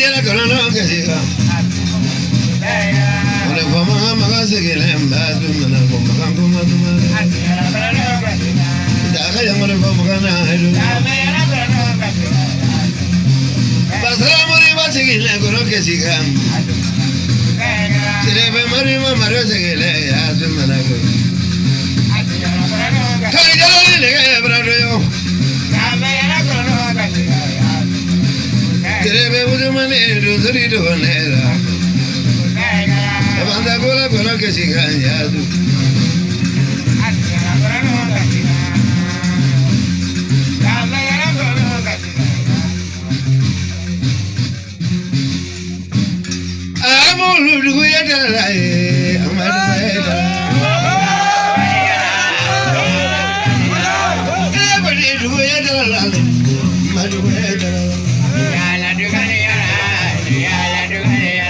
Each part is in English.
yala kono kasiga. Ole fama magasegele mbadu mana fama kamuma tuma. Daga yang ole fama kana edu. Basra muri basegele kono kasiga. Tirebe muri maro segele ya tumana ko. Kali jalali lega brado yo. Tirebe muri mane edu zuri do nera. Banda gola kono kasiga ya tu. Amulu ya dalai amadu ya. Badi du ya dalai amadu ya. Ya la du gani ya la du gani ya.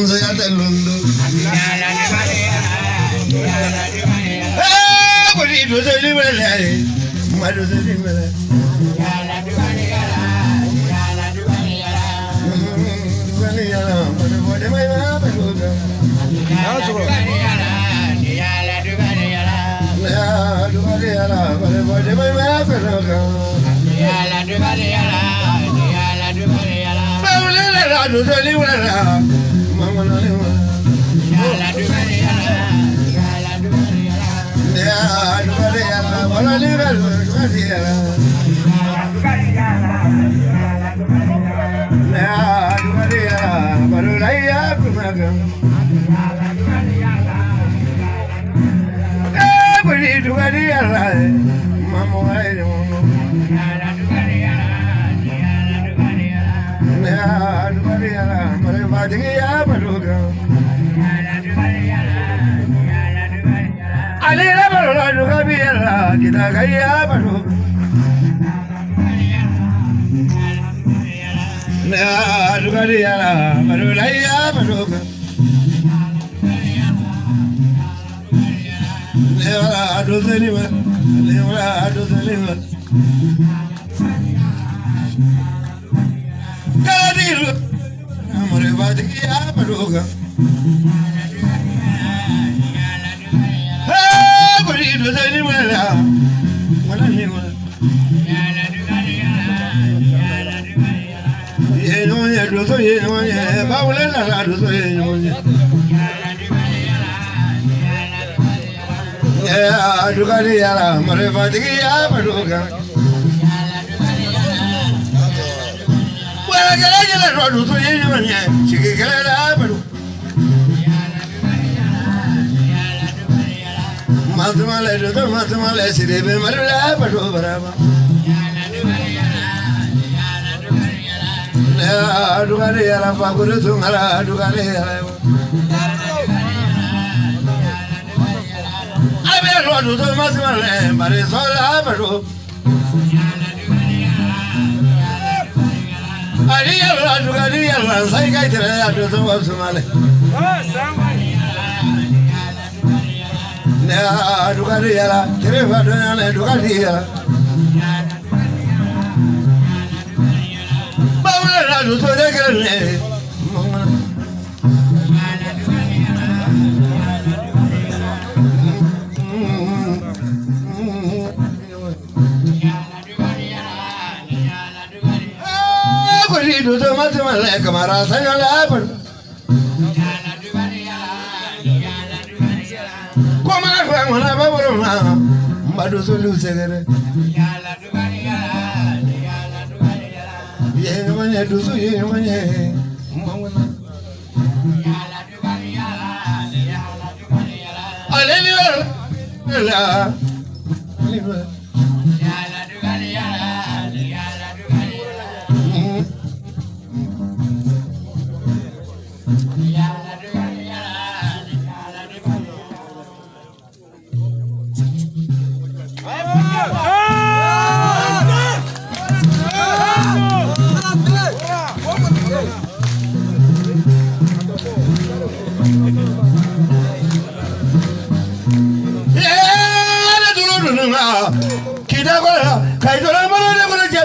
Saya telundu. Ya la du gani ya la du gani ya. Badi du seli balai amadu seli balai. Ya la du gani ya.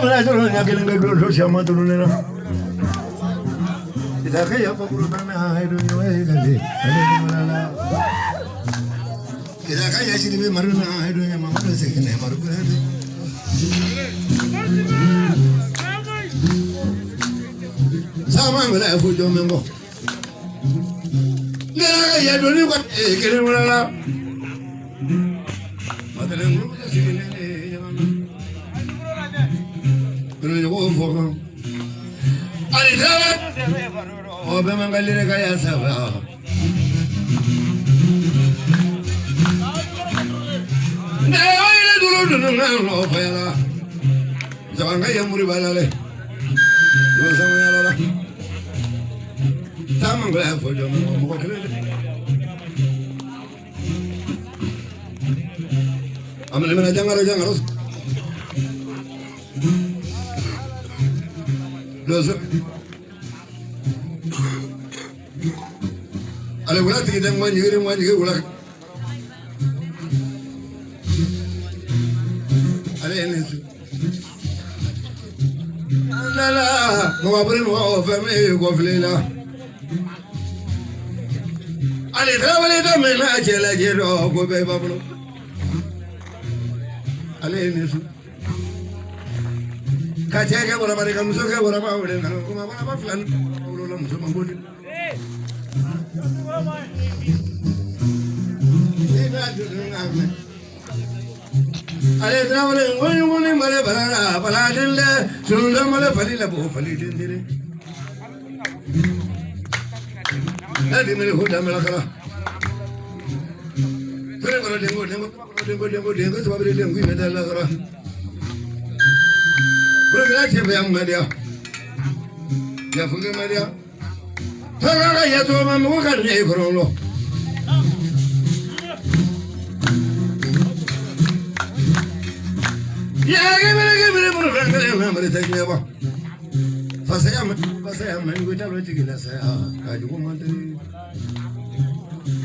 bala to nya kelen ga do shama to ne na ida ka ya fakuru na ha do yo e ga de ida ka ya shiri be maru na ha do ya ma ko se ne maru ko de sama bala fu jo mengo ne ya do ni ko e kelen wala madalen ko se ne Ali sabe, o be mangalire kaya sabe. Ne oile dulu ngalo fela. Jabanga ya muri balale. Lo sama ya la. Tamang la fojo mo ko kele. Amle mena jangaro. Ale wala tigi dang man yiri wala ale nesu la mo abri mo fami ko flela ale trawale da mena chela jero ko be bablo ale nesu kacake bora bari kan muso ke bora ba wele kan ko ma bora ba flan lo la muso mangodi ale trawale ngoni male bara bala dille sunda male fali la bo fali dindire adi mele hoda mala kala tere bora dengo so babire dengo medala kala Bro, mira que vean María. Ya fue que María. Pero ya tu mamá me busca ni crolo. Ya que me por frente de una madre te lleva. Pasea, me gusta lo chiquita sea. Cayó como antes.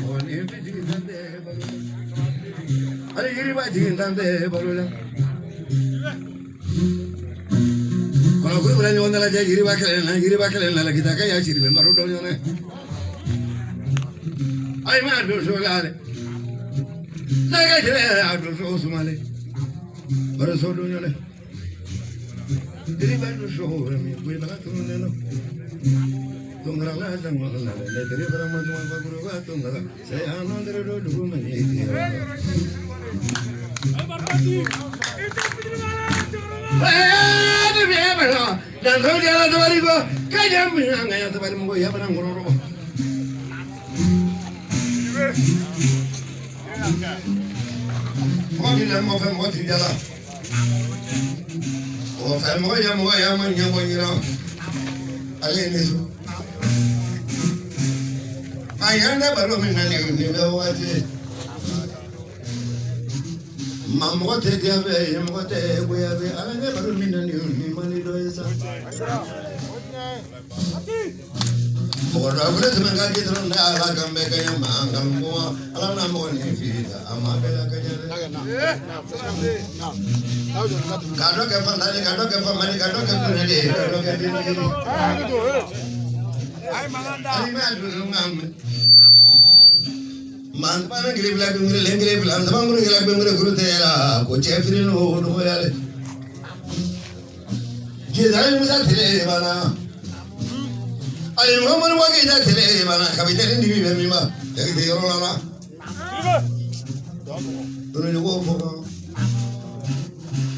O ni el chiquita de balola. Ale yiri ba chiquita de balola. Kalau aku berani orang lain jadi bakal lagi kita kaya jadi memang udah ni. Ayo mana dulu soal ni. Lagi jadi dulu soal semua ni. Baru soal dulu ni. Jadi baru soal ni. Kue bakat tu ni no. Tunggu lah jangan makan lah. Dari barang macam apa guru gua tunggu lah. Saya anak dari dulu mana ini. Dan kau jalan sebalik ko, kaya minang kaya sebalik mo ya parang guru. Kau bilang mau film mau jalan. Oh film mau ya mana mau nyerah. Ale ni tu. Ayah baru minang ni bawa je. Mammo te gabe, mammo te guyabe, alane baru minani mani doisa. Mora bule semenga kitron na ala kambe kaya mangam ko ala na mo ni fida ama bela kaya. Kado ke famani, kado ke punani, kado ke Ai manganda. Ai ma ngam. Man pana gile bila bingre lengre bila sama guru gile bingre guru tera ko chefri no no yale je dai musa tele bana ay mo mo wa ge da tele bana kabite ndi bi mi ma de yoro la dono yo ko fo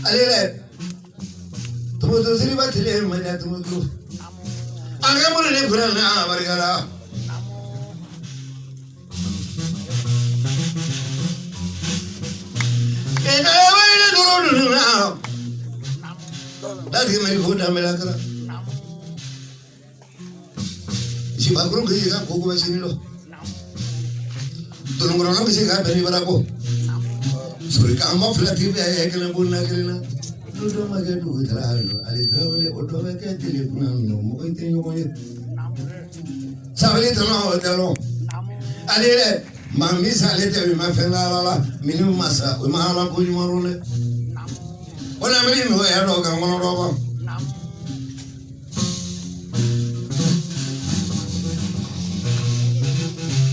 ale tumo to siri ba tele ma da tumo to anga mo ne fura na barigara Lagi mai hoda mela kara. Si bagro ke ga ko ko sini lo. Tolong orang bisa ga beri barako. Suri ka ma flati be ay kala bunna kirina. Dudo ma ga du tralo. Ali trawle auto me ke telephone no mo ko tenyo ko. Sabali tano dalo. Ali le mami sale te ma fela la minu masa o ma ala ko ni marole. ولا مريم هو يا روكا ولا روبا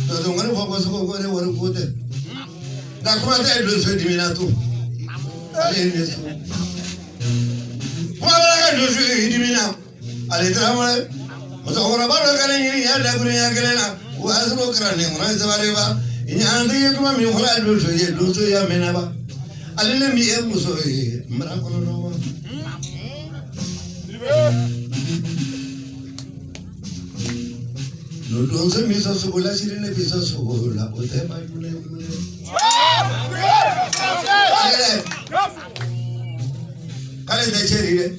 تدومنا فوق سوق ولا ورقوده دا كما تدل سديميناتو عليه ولا كدل سديمينا عليه ترامل وصورة بارك عليه يا دبريا كلنا وأسمو كراني مرا زواريبا إن عندي كم من خلا دوسو يا منابا عليه مية مسوي مرا كلنا لون سميسا سولا سيرين بيسا سولا وده ما يقولون كله ده شريره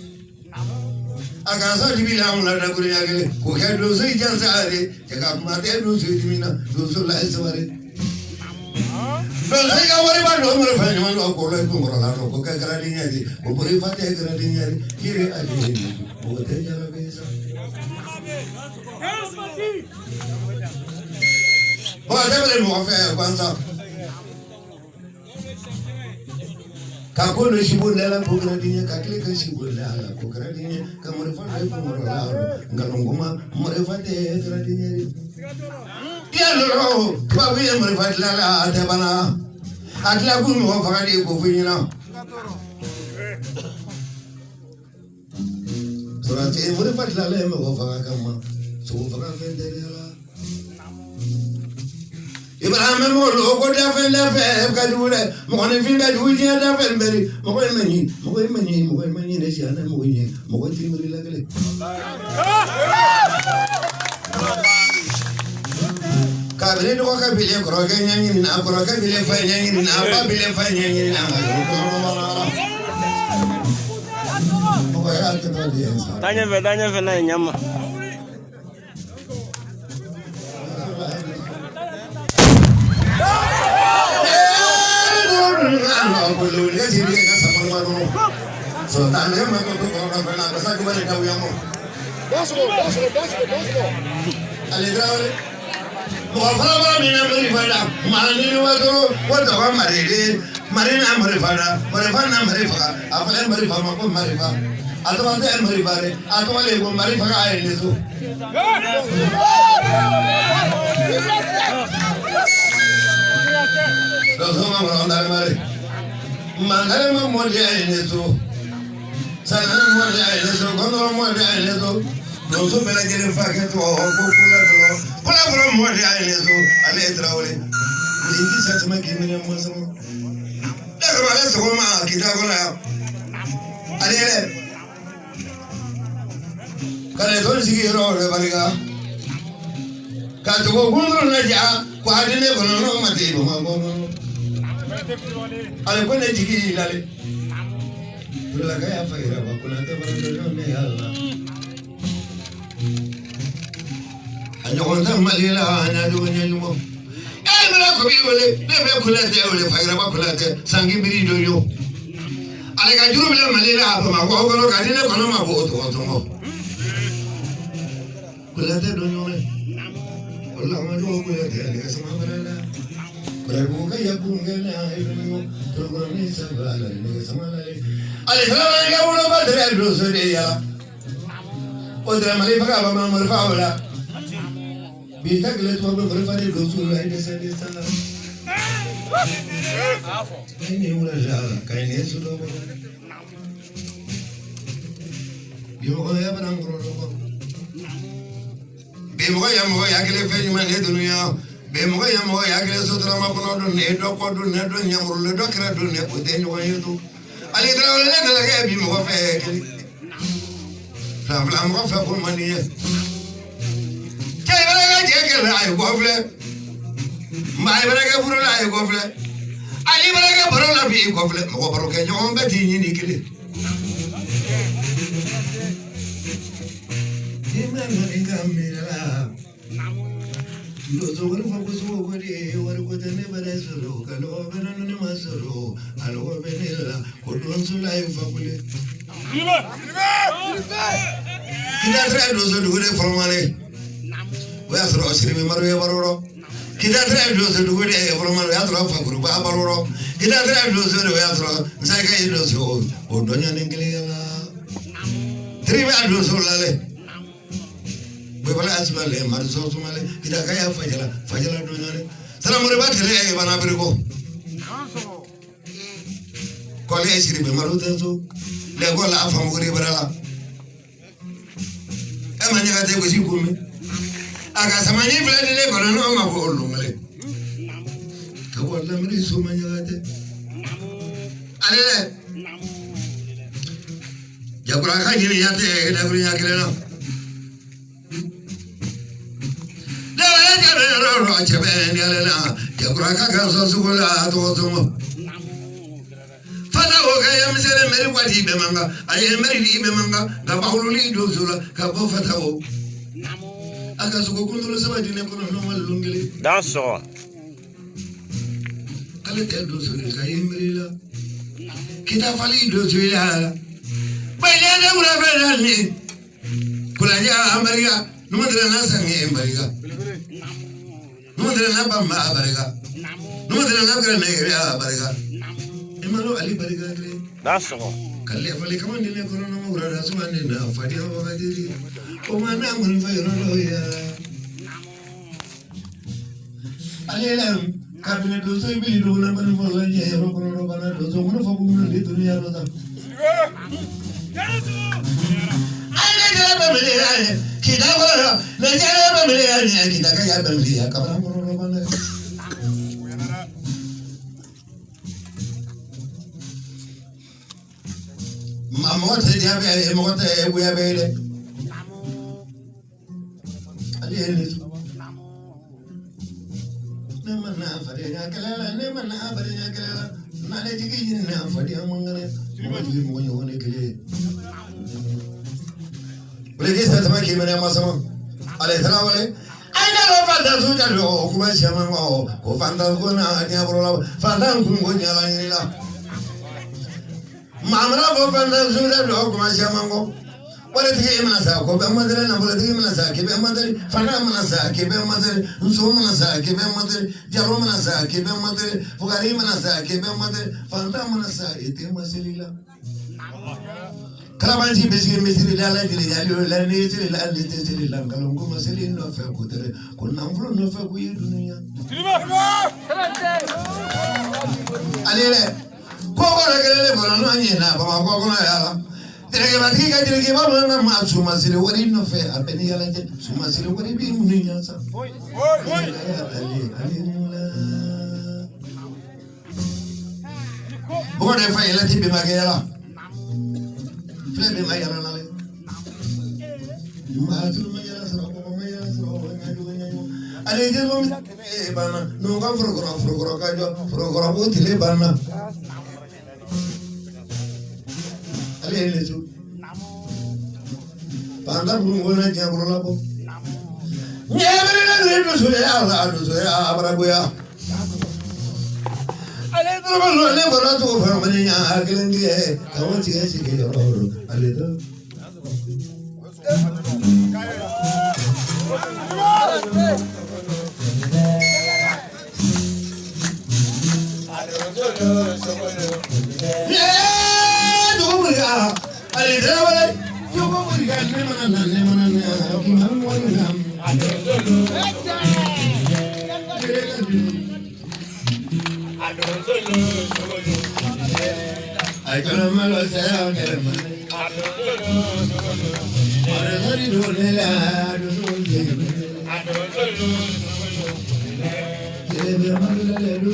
أكاسا جبيلا ولا نقولي أقول كوكا دوسي جالس عليه كم ماتي دوسي جمينا دوسو لا يسواره دوسي كواري بارو مرة فاني ما لو كولا يكون كولا لو كوكا كرادين يادي كوبري فاتي كرادين يادي كيري أجي وده جالا بيسا وده بره موافق كوانسا كاكون شيبون لا كوكرادينيا كاكلي كشيبون لا كوكرادينيا كمرفان هاي كمرلا غلونغوما مرفان ده كرادينيا يا لو كوابي مرفان لا تبانا أكلا كون موافق عليه كوفينا سورة مرفان لا موافق كمان سوف كافندريا إبراهيم مولو كودا فيلا في كادولا مغني في بدوية دا في البري مغني نسيانا مغني في مري لا كابري دو كابيلي كروكا نيانين أكروكا كابيلي فاينين أبا بيلي فاينين Tanya fe na nyama. Mangalama moja ineso, sana moja ineso, kono moja ineso, doso bela jere faketo, kula moja ineso, ale traole, lingi sasa makimene mwaso, daga bala sokoma kitakola, ale, kale ton sigiro le baliga, katuko gundro naja, kwa adine kono no matibo mabono. Ale kwenda jiki lale tula kaya faira bakula te barando ne yalla anyo konta malila anadu nyumo ay mala ko bi wole ne be kula te wole faira bakula te sangi biri do yo ale ka juru bele malila ba ma ko ko ka dine kono ma bo to mo kula te do yo ne wala ma do kula te ale ka sama barala Prabu kaya kungena ilumo togoni sabala ne samala ale fala ya uno badre doso de ya odra mali faga ba ma marfa wala bi tagle to ba marfa de doso la ide sa de sala ni wala jala kai ne su do bi mo ya ba ngoro do bi mo ya kele fe ni ma ne dunya Bemo ya mo ya kele sotra ma kono do ne do ko do ne do nyamru le do kra do ne ko de nyo yeto ali tra le ne la bi mo ko fe kele fla mo fa ko mani ye kay bala ga je ke la ay ko fle mai bala ga buru la ay ko fle ali bala ga buru la bi ko fle mo ko buru ke nyo be ti ni kele Dima ni kamera Lozo wale fakuzo wale wale kutane barasoro kalo benano ni masoro alo benela kodonzo live fakule Kita sera dozo dugule formale Wa soro sirimi marwe baroro kita tera do so do de from ya tro fa guru ba baloro kita tera do so do ya tro sai ka do so o do nya ngeli la tri ba do so la le be bala asba le mar so so male kita ka ya fajala do nya le salamu re ba tele bana bergo ko le siri be maru de so le ko la fa mo guri barala e ma nya te ko si ko me aga samani fulani le kono no ma ko lungale ka wala mri so ma nya te ale jakura ka jini ya te da guri nya kele no le wala ja ro chebe ni ale na jakura ka so su ko la to so mo fata o ka yam sele meri kwati be manga aye meri di be manga da baulu li do zula ka bo fata o aka suko kundulu saba dine kono no mal lungeli danso kale tel do so ka yemri la kita fali do so ila bale da ura fela ni kula ya amerika no mandra na sange amerika no mandra na bamba amerika no mandra na kare ne ya amerika imalo ali amerika danso kale fali kama dine kono no ura da so ande na fadi ha ba diri o mana mun fayro ya alela kabine do so ibili do na ban fo la je ro ko ro bana do so mun fo bu mun de dunya ro da ale ga ba me ya ki da ko le je ba me ya ni ki da ka ya ba me ya ka ba ro bana mamo te dia be mo te bu ya be le Nemana fadenya kelala nemana fadenya kelala nale jigi na fadenya mangane mo ji mo yone kele Boleh sa sama ki mena masama ale salam ale ai da lo fanda su da lo ku ba shama ko fanda ko na nya bro fanda ku ngo nya la ni la mamra fo fanda su da lo ku ma shama ko wala tigi manasa ko be madare na wala tigi manasa ke be madare fana manasa ke be madare nso manasa ke be madare jaro manasa ke be madare fugari manasa ke be madare fanda manasa ite masilila kalabanji besi mesiri la la dili jali la ne tili la ne tili la kalongo masili no fe ko tere ko namfro no fe ko yi dunia alele ko ko la kele ko no anyina ba ko ko na yala Tere batiki ka tere ba na ma suma sile wari no fe abeni yala je suma sile wari bi munya sa oi bo de fa yala tibi ma yala fle be ma yala na le ma tu ma yala sa ko ma yala sa ko ma du nya ale je mo mi e bana no ka fro ka jo fro bo tile bana ale tu panda bungona jabro la bo nyebere na redo so ya abra boya ale to bo le bo na to fa mani nya agelengi e kawati e sike yo ale to Ale de wale yo ko muri ga ne mana ki man mo ngam ay ko malo sa ya ma ale dari do le la do so je be ma le do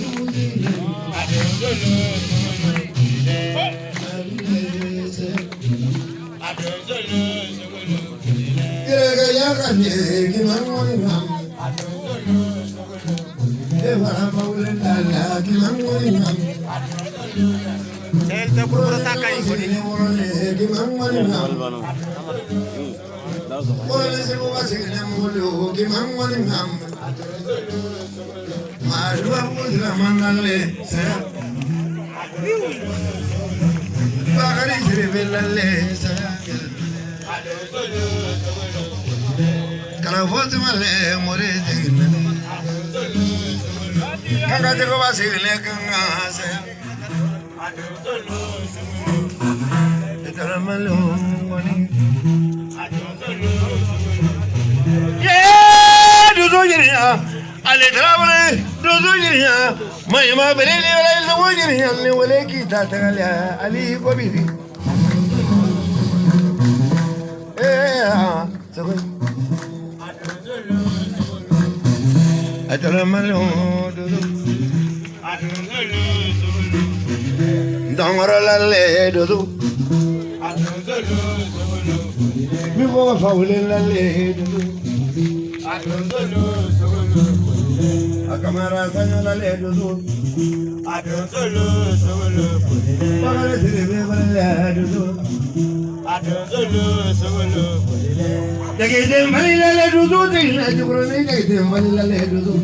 Cara foto male more kanga te ko basile kanga se etara malungoni yeah duzo jiriya ale trabule duzo jiriya mai ma bele le wala duzo jiriya ne wale ki ta tagala ali ko bibi so etara malungoni dangoro la le duzo mi ko faule la le duzo akamara sanyo la le duzo bagale sirebe la duzo jagete mali la le duzo dina jukro ne jagete mali la le duzo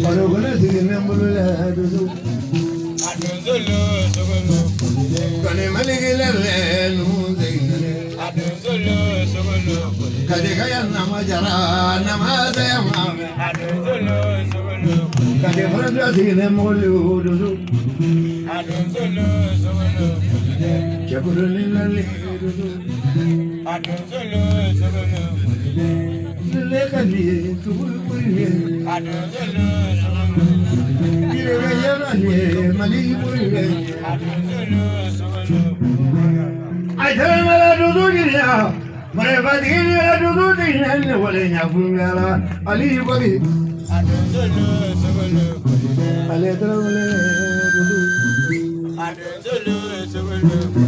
Barogana sirine mbulula dudu. Kane maligile nuzingale. Kade kaya namajara namazema. Kade farada sirine mbulu dudu. Chakuruni lali dudu. Lekali tubulbuli. I tell my dudu ya, my vadini dudu dinne wale nyafungala ali babi. Ale trawle dudu.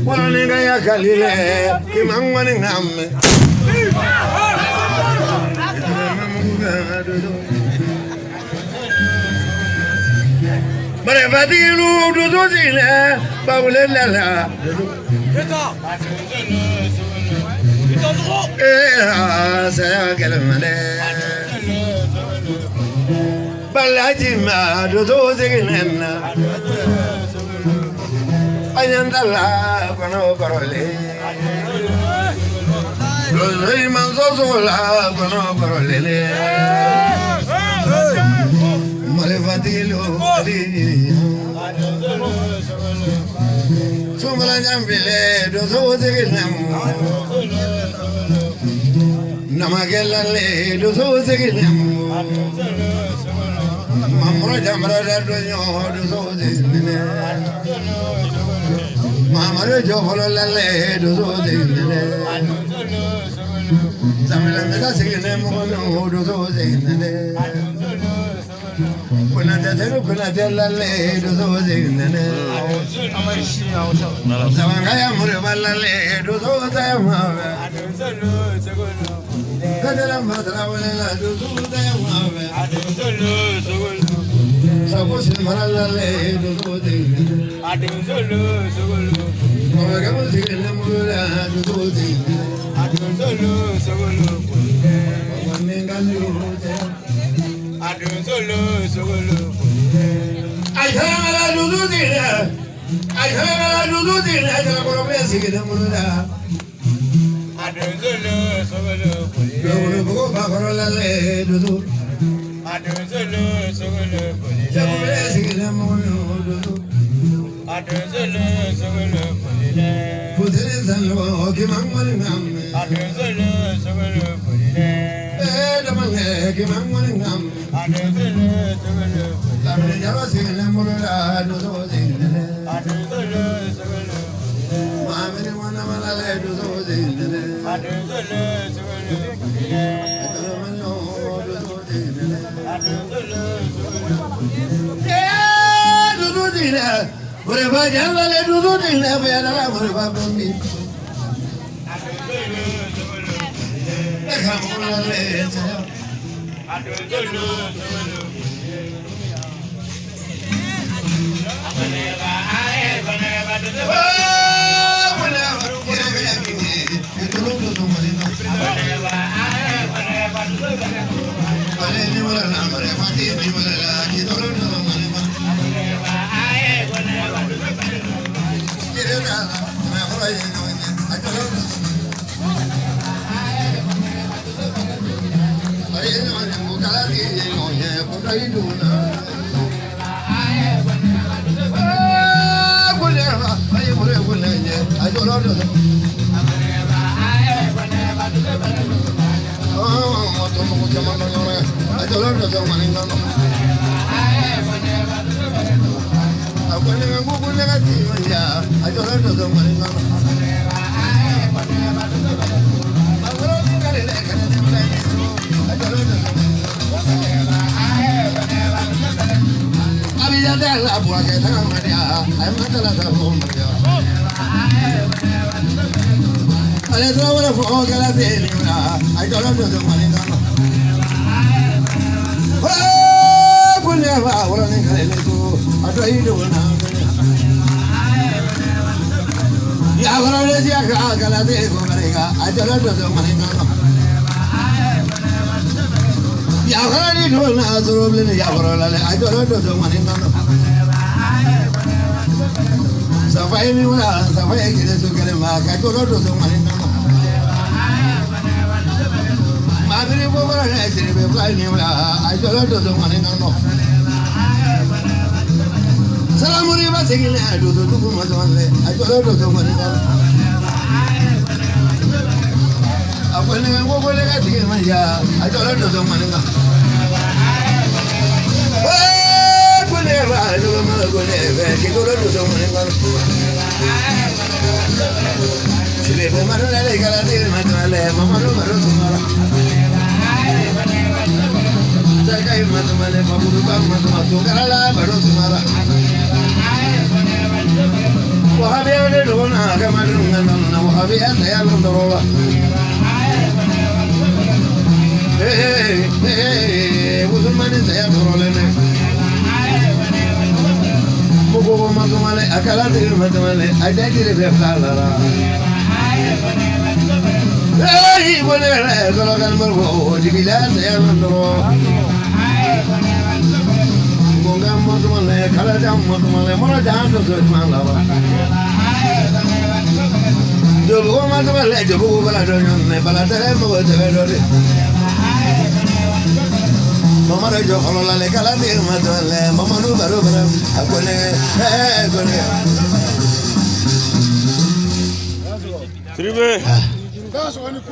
Wale ngaya kalile kimangwani ngamme. Mare vadilu dudu dine babule lala. Saya gelmale. Balaji ma dudu dine na. Ayandala kono korole. Dudu manzo sola kono korole. Mare vadilu Sumala jambile dudu dine Namagella le dudu dine Mamro jamra dudu dine Mamro jofolo le dudu dine Samela meda sigine mo dudu dine Kuna tela le dudu dine Samanga ya murabala le dudu dine Kadala madra wala dudu dine Sabos marala le dudu dine Oga musigile murula dudu dine I heard dudu dine I ko be sigile murula Go ba korola le dudu sigile murula Putrizalo kimangwani ngamme Damane kimangwani ngamme Lamne jaro sigile murula dudu dine Mamene wana malale dudu dine Dudu dine Ureba jangale dudu dine bera la ureba bombi Kamula le Tribe.